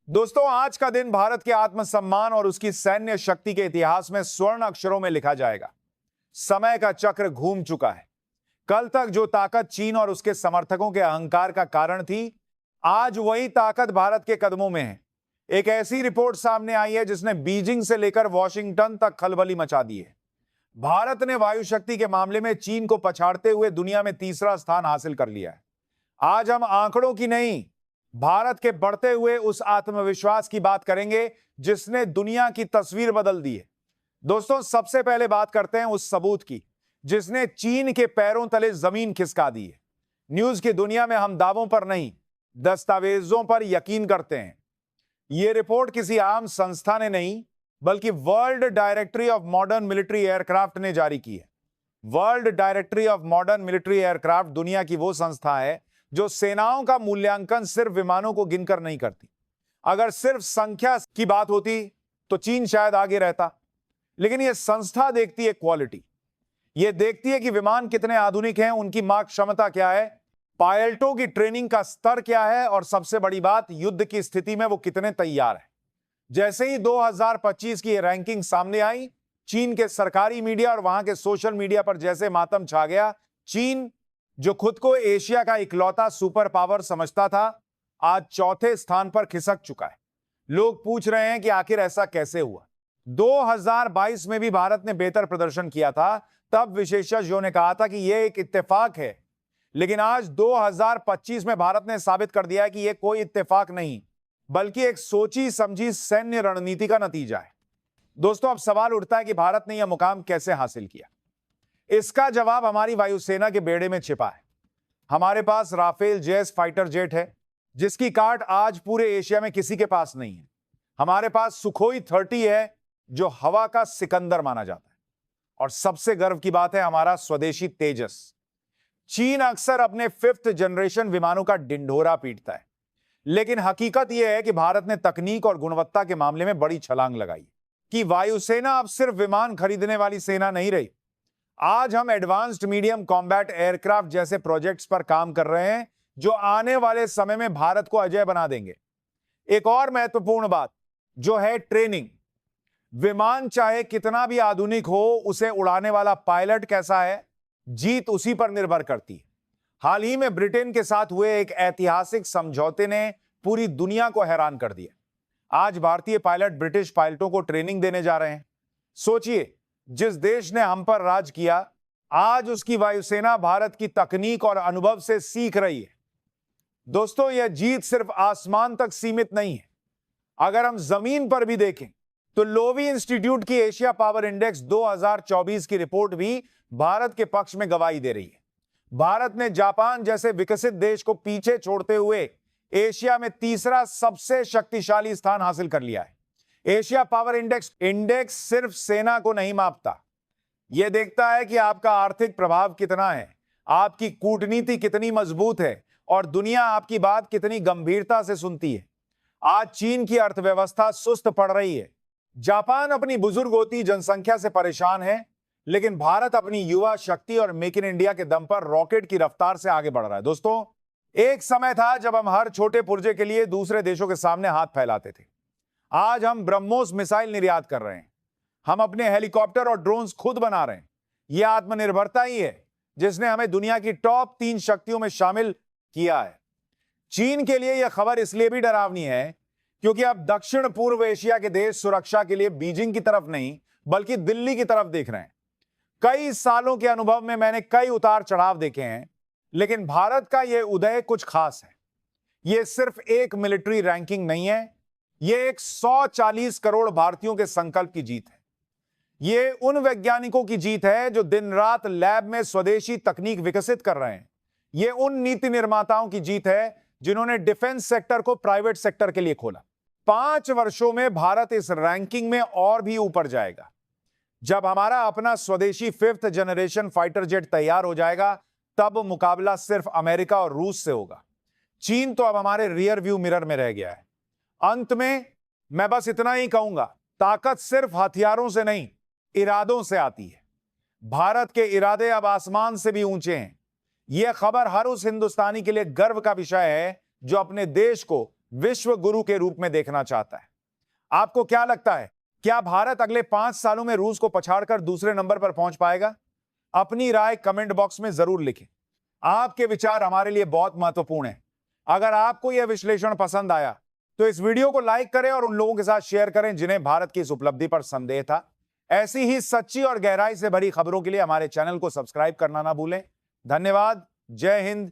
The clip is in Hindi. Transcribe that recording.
दोस्तों, आज का दिन भारत के आत्मसम्मान और उसकी सैन्य शक्ति के इतिहास में स्वर्ण अक्षरों में लिखा जाएगा। समय का चक्र घूम चुका है। कल तक जो ताकत चीन और उसके समर्थकों के अहंकार का कारण थी, आज वही ताकत भारत के कदमों में है। एक ऐसी रिपोर्ट सामने आई है जिसने बीजिंग से लेकर वॉशिंगटन तक खलबली मचा दी है। भारत ने वायु शक्ति के मामले में चीन को पछाड़ते हुए दुनिया में तीसरा स्थान हासिल कर लिया है। आज हम आंकड़ों की नहीं, भारत के बढ़ते हुए उस आत्मविश्वास की बात करेंगे जिसने दुनिया की तस्वीर बदल दी है। दोस्तों, सबसे पहले बात करते हैं उस सबूत की जिसने चीन के पैरों तले जमीन खिसका दी है। न्यूज की दुनिया में हम दावों पर नहीं, दस्तावेजों पर यकीन करते हैं। यह रिपोर्ट किसी आम संस्था ने नहीं, बल्कि world directory of modern military aircraft ने जारी की है। World directory of modern military aircraft दुनिया की वो संस्था है जो सेनाओं का मूल्यांकन सिर्फ विमानों को गिनकर नहीं करती। अगर सिर्फ संख्या की बात होती तो चीन शायद आगे रहता, लेकिन यह संस्था देखती है क्वालिटी। यह देखती है कि विमान कितने आधुनिक हैं, उनकी मार्ग क्षमता क्या है, पायलटों की ट्रेनिंग का स्तर क्या है, और सबसे बड़ी बात, युद्ध की स्थिति में वो कितने तैयार है। जैसे ही 2025 की रैंकिंग सामने आई, चीन के सरकारी मीडिया और वहां के सोशल मीडिया पर जैसे मातम छा गया। चीन, जो खुद को एशिया का इकलौता सुपर पावर समझता था, आज चौथे स्थान पर खिसक चुका है। लोग पूछ रहे हैं कि आखिर ऐसा कैसे हुआ। 2022 में भी भारत ने बेहतर प्रदर्शन किया था। तब विशेषज्ञों ने कहा था कि यह एक इत्तेफाक है, लेकिन आज 2025 में भारत ने साबित कर दिया है कि यह कोई इत्तेफाक नहीं, बल्कि एक सोची समझी सैन्य रणनीति का नतीजा है। दोस्तों, अब सवाल उठता है कि भारत ने यह मुकाम कैसे हासिल किया। इसका जवाब हमारी वायुसेना के बेड़े में छिपा है। हमारे पास राफेल जेस फाइटर जेट है, जिसकी काट आज पूरे एशिया में किसी के पास नहीं है। हमारे पास सुखोई 30 है, जो हवा का सिकंदर माना जाता है। और सबसे गर्व की बात है हमारा स्वदेशी तेजस। चीन अक्सर अपने 5th जनरेशन विमानों का डिंढोरा पीटता है, लेकिन हकीकत यह है कि भारत ने तकनीक और गुणवत्ता के मामले में बड़ी छलांग लगाई कि वायुसेना अब सिर्फ विमान खरीदने वाली सेना नहीं रही। आज हम एडवांस्ड मीडियम कॉम्बैट एयरक्राफ्ट जैसे प्रोजेक्ट्स पर काम कर रहे हैं, जो आने वाले समय में भारत को अजेय बना देंगे। एक और महत्वपूर्ण बात जो है ट्रेनिंग। विमान चाहे कितना भी आधुनिक हो, उसे उड़ाने वाला पायलट कैसा है, जीत उसी पर निर्भर करती है। हाल ही में ब्रिटेन के साथ हुए एक ऐतिहासिक समझौते ने पूरी दुनिया को हैरान कर दिया। आज भारतीय पायलट ब्रिटिश पायलटों को ट्रेनिंग देने जा रहे हैं। सोचिए, जिस देश ने हम पर राज किया, आज उसकी वायुसेना भारत की तकनीक और अनुभव से सीख रही है। दोस्तों, यह जीत सिर्फ आसमान तक सीमित नहीं है। अगर हम जमीन पर भी देखें तो लोवी इंस्टीट्यूट की एशिया पावर इंडेक्स 2024 की रिपोर्ट भी भारत के पक्ष में गवाही दे रही है। भारत ने जापान जैसे विकसित देश को पीछे छोड़ते हुए एशिया में तीसरा सबसे शक्तिशाली स्थान हासिल कर लिया है। एशिया पावर इंडेक्स सिर्फ सेना को नहीं मापता, यह देखता है कि आपका आर्थिक प्रभाव कितना है, आपकी कूटनीति कितनी मजबूत है, और दुनिया आपकी बात कितनी गंभीरता से सुनती है। आज चीन की अर्थव्यवस्था सुस्त पड़ रही है। जापान अपनी बुजुर्ग होती जनसंख्या से परेशान है, लेकिन भारत अपनी युवा शक्ति और मेक इन इंडिया के दम पर रॉकेट की रफ्तार से आगे बढ़ रहा है। दोस्तों, एक समय था जब हम हर छोटे पुर्जे के लिए दूसरे देशों के सामने हाथ फैलाते थे। आज हम ब्रह्मोस मिसाइल निर्यात कर रहे हैं, हम अपने हेलीकॉप्टर और ड्रोन्स खुद बना रहे हैं। यह आत्मनिर्भरता ही है जिसने हमें दुनिया की टॉप 3 शक्तियों में शामिल किया है। चीन के लिए यह खबर इसलिए भी डरावनी है क्योंकि अब दक्षिण पूर्व एशिया के देश सुरक्षा के लिए बीजिंग की तरफ नहीं, बल्कि दिल्ली की तरफ देख रहे हैं। कई सालों के अनुभव में मैंने कई उतार चढ़ाव देखे हैं, लेकिन भारत का यह उदय कुछ खास है। यह सिर्फ एक मिलिट्री रैंकिंग नहीं है, यह एक 140 करोड़ भारतीयों के संकल्प की जीत है। यह उन वैज्ञानिकों की जीत है जो दिन रात लैब में स्वदेशी तकनीक विकसित कर रहे हैं। यह उन नीति निर्माताओं की जीत है जिन्होंने डिफेंस सेक्टर को प्राइवेट सेक्टर के लिए खोला। 5 वर्षों में भारत इस रैंकिंग में और भी ऊपर जाएगा। जब हमारा अपना स्वदेशी 5th जनरेशन फाइटर जेट तैयार हो जाएगा, तब मुकाबला सिर्फ अमेरिका और रूस से होगा। चीन तो अब हमारे रियर व्यू मिरर में रह गया है। अंत में मैं बस इतना ही कहूंगा, ताकत सिर्फ हथियारों से नहीं, इरादों से आती है। भारत के इरादे अब आसमान से भी ऊंचे हैं। यह खबर हर उस हिंदुस्तानी के लिए गर्व का विषय है जो अपने देश को विश्व गुरु के रूप में देखना चाहता है। आपको क्या लगता है, क्या भारत अगले 5 सालों में रूस को पछाड़कर दूसरे नंबर पर पहुंच पाएगा? अपनी राय कमेंट बॉक्स में जरूर लिखें। आपके विचार हमारे लिए बहुत महत्वपूर्ण हैं। अगर आपको यह विश्लेषण पसंद आया तो इस वीडियो को लाइक करें और उन लोगों के साथ शेयर करें जिन्हें भारत की इस उपलब्धि पर संदेह था। ऐसी ही सच्ची और गहराई से भरी खबरों के लिए हमारे चैनल को सब्सक्राइब करना ना भूलें। धन्यवाद। जय हिंद,